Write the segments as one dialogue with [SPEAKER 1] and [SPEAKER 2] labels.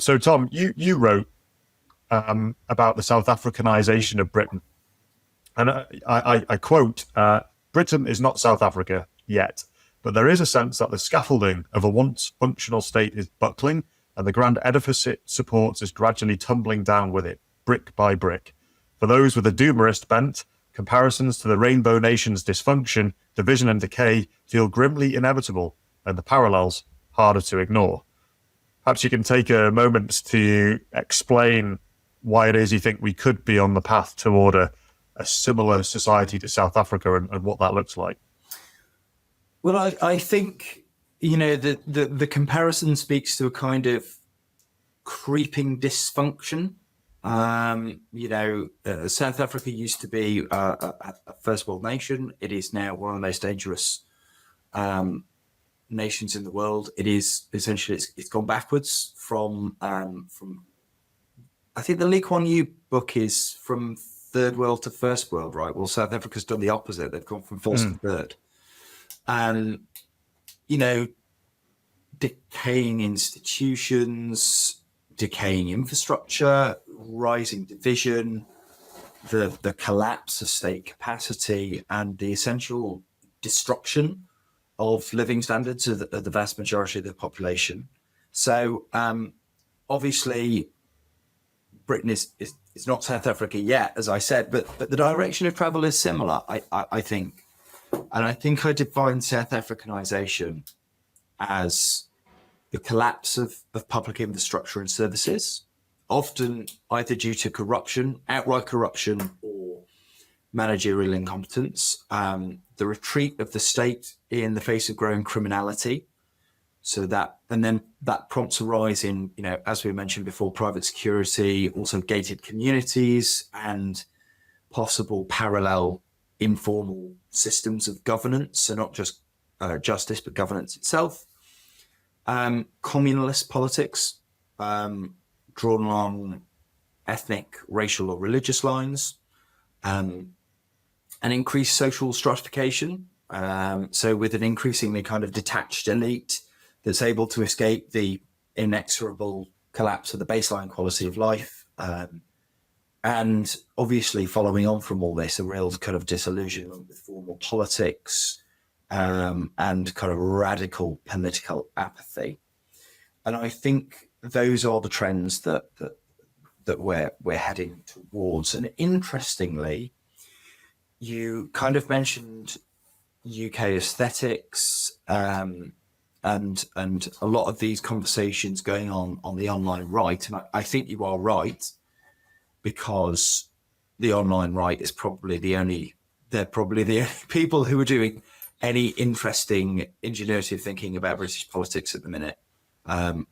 [SPEAKER 1] So Tom, you wrote about the South Africanization of Britain. And I quote, Britain is not South Africa yet, but there is a sense that the scaffolding of a once functional state is buckling, and the grand edifice it supports is gradually tumbling down with it, brick by brick. For those with a doomerist bent, comparisons to the rainbow nation's dysfunction, division and decay feel grimly inevitable, and the parallels harder to ignore. Perhaps you can take a moment to explain why it is you think we could be on the path toward a similar society to South Africa and what that looks like.
[SPEAKER 2] Well, I think, the comparison speaks to a kind of creeping dysfunction. South Africa used to be a first world nation. It is now one of the most dangerous nations in the world. It is essentially, it's gone backwards from I think the Lee Kuan Yew book is from third world to first world, right? Well, South Africa's done the opposite. They've gone from first to third. And, decaying institutions, decaying infrastructure, rising division, the collapse of state capacity, and the essential destruction of living standards of the vast majority of the population. So, obviously, Britain is not South Africa yet, as I said, but the direction of travel is similar, I think. And I think I define South Africanization as the collapse of public infrastructure and services, often either due to corruption, outright corruption, or managerial incompetence, the retreat of the state in the face of growing criminality. And then that prompts a rise in, as we mentioned before, private security, also gated communities, and possible parallel informal systems of governance. So not just justice, but governance itself. Communalist politics, drawn along ethnic, racial, or religious lines, and increased social stratification. So with an increasingly kind of detached elite that's able to escape the inexorable collapse of the baseline quality of life. And obviously following on from all this, a real kind of disillusionment with formal politics, and kind of radical political apathy. And I think those are the trends that we're heading towards. And interestingly, you kind of mentioned UK aesthetics, and a lot of these conversations going on the online right. And I think you are right, because the online right is probably they're probably the only people who are doing any interesting ingenuity of thinking about British politics at the minute,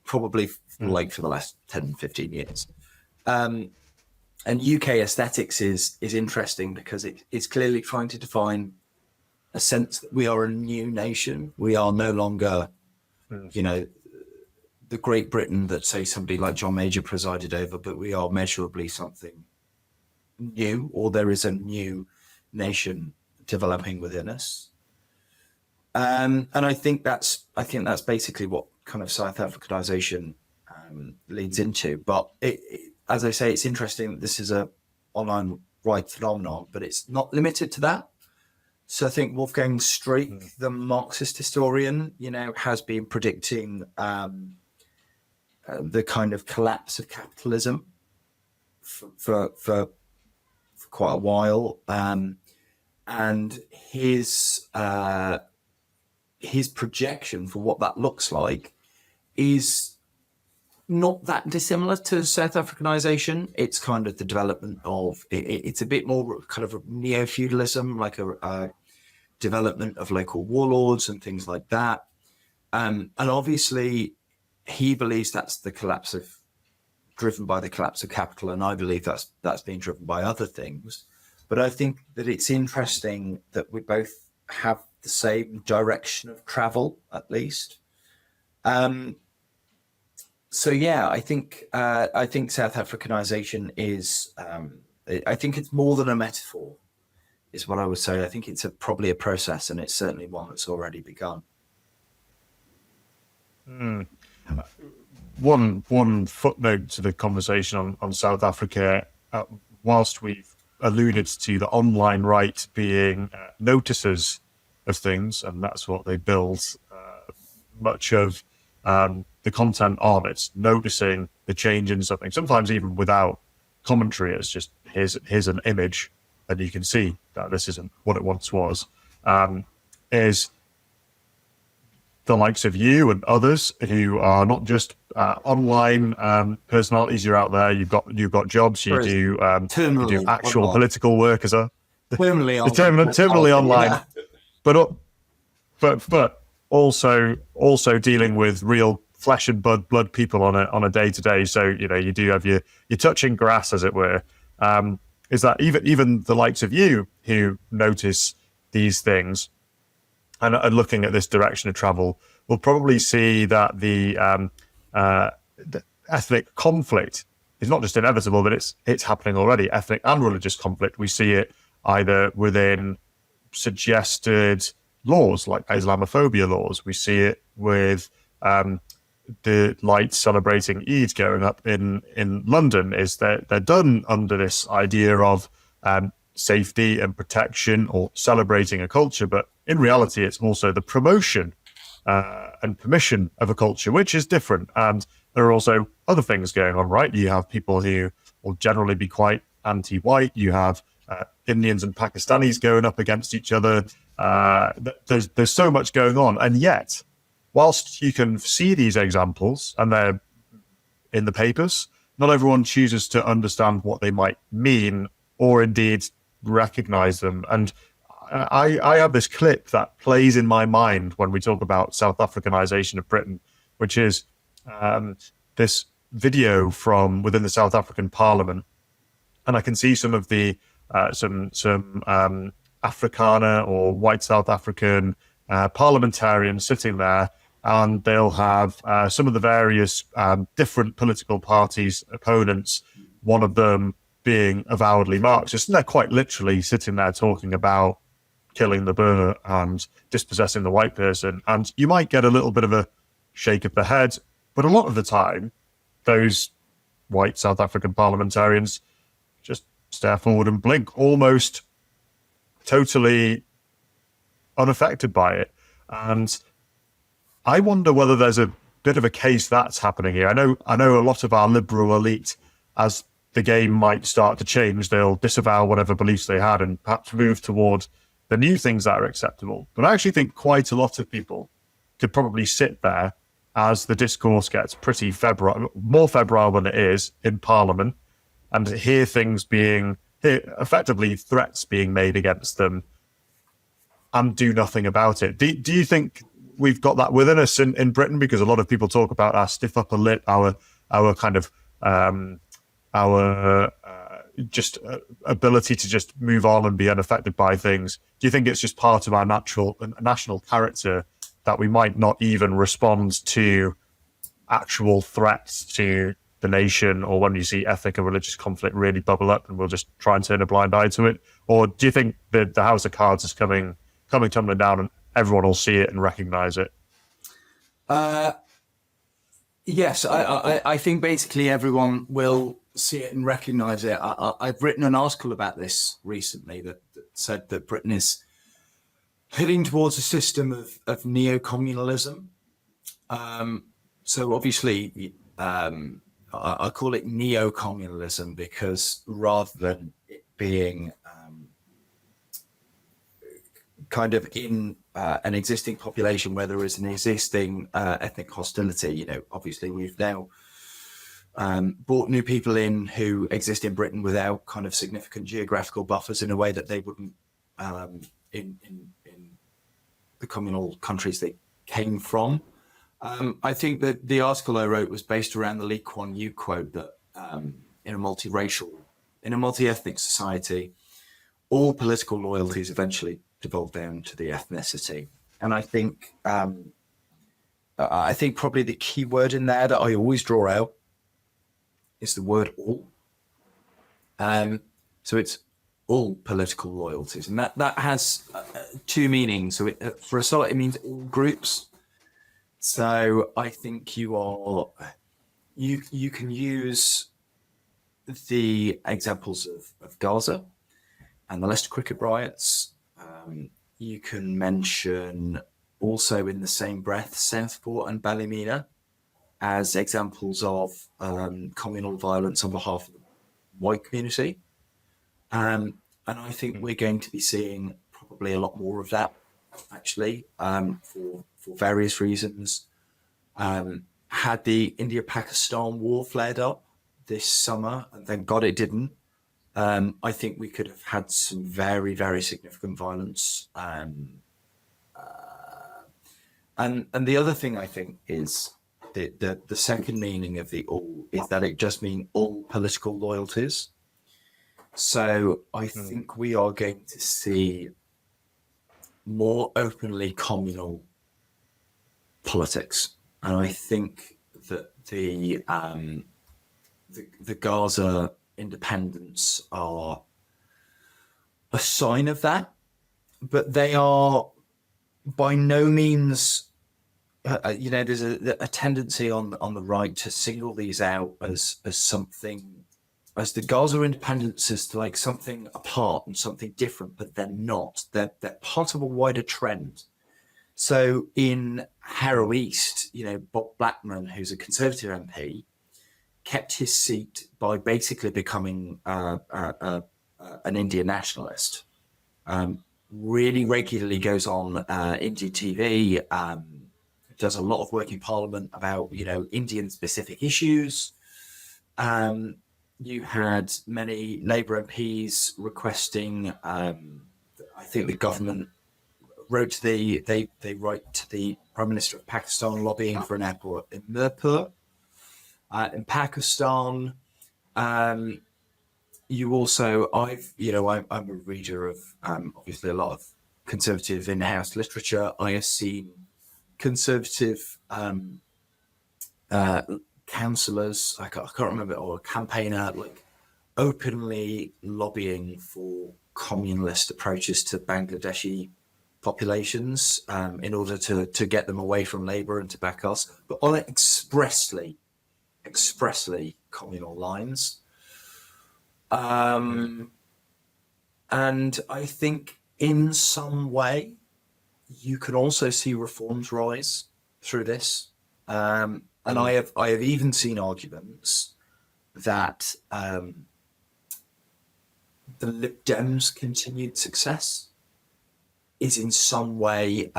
[SPEAKER 2] probably for the last 10, 15 years. And UK aesthetics is interesting because it's clearly trying to define a sense that we are a new nation. We are no longer, the Great Britain that, say, somebody like John Major presided over, but we are measurably something new, or there is a new nation developing within us. And I think that's basically what kind of South Africanization leads into. But as I say, it's interesting that this is a online right phenomenon, but it's not limited to that. So I think Wolfgang Streeck, the Marxist historian, has been predicting the kind of collapse of capitalism for quite a while, and his projection for what that looks like is not that dissimilar to South Africanization. It's kind of the development of it's a bit more kind of a neo-feudalism, like a development of local warlords and things like that, and obviously he believes that's driven by the collapse of capital, and I believe that's being driven by other things. But I think that it's interesting that we both have the same direction of travel, at least. So yeah, I think South Africanization is. I think it's more than a metaphor, is what I would say. I think it's probably a process, and it's certainly one that's already begun.
[SPEAKER 1] one footnote to the conversation on South Africa. Whilst we've alluded to the online right being noticers of things, and that's what they build much of the content on. It's noticing the change in something, sometimes even without commentary. It's just here's an image, and you can see that this isn't what it once was. Is the likes of you and others who are not just online personalities. You're out there. You've got jobs. You do actual
[SPEAKER 2] online.
[SPEAKER 1] Political work as a
[SPEAKER 2] terminally
[SPEAKER 1] online,
[SPEAKER 2] yeah.
[SPEAKER 1] but also dealing with real flesh and blood people on a day to day. So you do have you're touching grass, as it were. Is that even the likes of you who notice these things and looking at this direction of travel will probably see that the ethnic conflict is not just inevitable, but it's happening already. Ethnic and religious conflict. We see it either within suggested laws like Islamophobia laws. We see it with the lights celebrating Eid going up in London. Is that they're done under this idea of safety and protection or celebrating a culture, but in reality, it's also the promotion and permission of a culture, which is different. And there are also other things going on, right? You have people who will generally be quite anti-white. You have Indians and Pakistanis going up against each other. There's so much going on. And yet, whilst you can see these examples and they're in the papers, not everyone chooses to understand what they might mean or indeed recognize them. And I have this clip that plays in my mind when we talk about South Africanization of Britain, which is this video from within the South African Parliament, and I can see some of the some Afrikaner or white South African parliamentarians sitting there, and they'll have some of the various different political parties' opponents. One of them being avowedly Marxist, and they're quite literally sitting there talking about killing the Boer and dispossessing the white person. And you might get a little bit of a shake of the head, but a lot of the time, those white South African parliamentarians just stare forward and blink, almost totally unaffected by it. And I wonder whether there's a bit of a case that's happening here. I know a lot of our liberal elite, as the game might start to change, they'll disavow whatever beliefs they had and perhaps move toward the new things that are acceptable. But I actually think quite a lot of people could probably sit there as the discourse gets pretty febrile, more febrile than it is in Parliament, and hear things being, effectively threats being made against them, and do nothing about it. Do you think we've got that within us in Britain? Because a lot of people talk about our stiff upper lip, our kind of our just ability to just move on and be unaffected by things. Do you think it's just part of our national character that we might not even respond to actual threats to the nation, or when you see ethnic and religious conflict really bubble up, and we'll just try and turn a blind eye to it? Or do you think that the House of Cards is coming tumbling down and everyone will see it and recognize it?
[SPEAKER 2] Yes, I think basically everyone will see it and recognize it. I've written an article about this recently that said that Britain is heading towards a system of neocommunalism. So obviously, I call it neocommunalism because rather than it being kind of in an existing population where there is an existing ethnic hostility, obviously we've now brought new people in who exist in Britain without kind of significant geographical buffers in a way that they wouldn't in the communal countries they came from. I think that the article I wrote was based around the Lee Kuan Yew quote that in a multi-ethnic society, all political loyalties eventually devolve down to the ethnicity. And I think probably the key word in there that I always draw out is the word all. So it's all political loyalties, and that has two meanings. So for a start, it means all groups. So I think you are you can use the examples of Gaza and the Leicester cricket riots. You can mention also in the same breath Southport and Ballymena as examples of communal violence on behalf of the white community. And I think we're going to be seeing probably a lot more of that, actually, for various reasons. Had the India-Pakistan war flared up this summer, and thank God it didn't, I think we could have had some very, very significant violence. And the other thing I think is the second meaning of the all is that it just means all political loyalties. So I think we are going to see more openly communal politics, and I think that the Gaza independence are a sign of that, but they are by no means. There's a tendency on the right to single these out as something, as the Gaza independence is like something apart and something different, but they're not. They're part of a wider trend. So in Harrow East, Bob Blackman, who's a Conservative MP, kept his seat by basically becoming an Indian nationalist. Really regularly goes on Indian TV, does a lot of work in Parliament about Indian specific issues. You had many Labour MPs requesting. I think the government wrote to they write to the Prime Minister of Pakistan lobbying for an airport in Mirpur in Pakistan. You also, I'm a reader of obviously a lot of conservative in-house literature. I have seen conservative councillors, I can't remember, or a campaigner, like openly lobbying for communalist approaches to Bangladeshi populations in order to get them away from Labour and to back us, but on expressly communal lines. And I think in some way you can also see reforms rise through this. And I have even seen arguments that the Lib Dems' continued success is in some way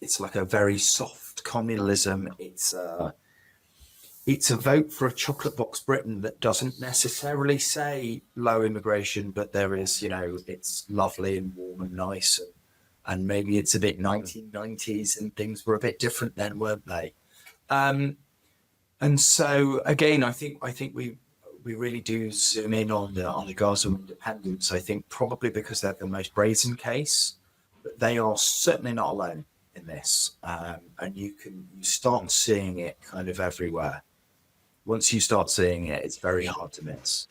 [SPEAKER 2] it's like a very soft communalism. It's a vote for a chocolate box Britain that doesn't necessarily say low immigration, but there is, it's lovely and warm and nice, and maybe it's a bit 1990s and things were a bit different then, weren't they? And so again, I think we really do zoom in on the Gaza independence. I think probably because they're the most brazen case, but they are certainly not alone in this. And you start seeing it kind of everywhere. Once you start seeing it, it's very hard to miss.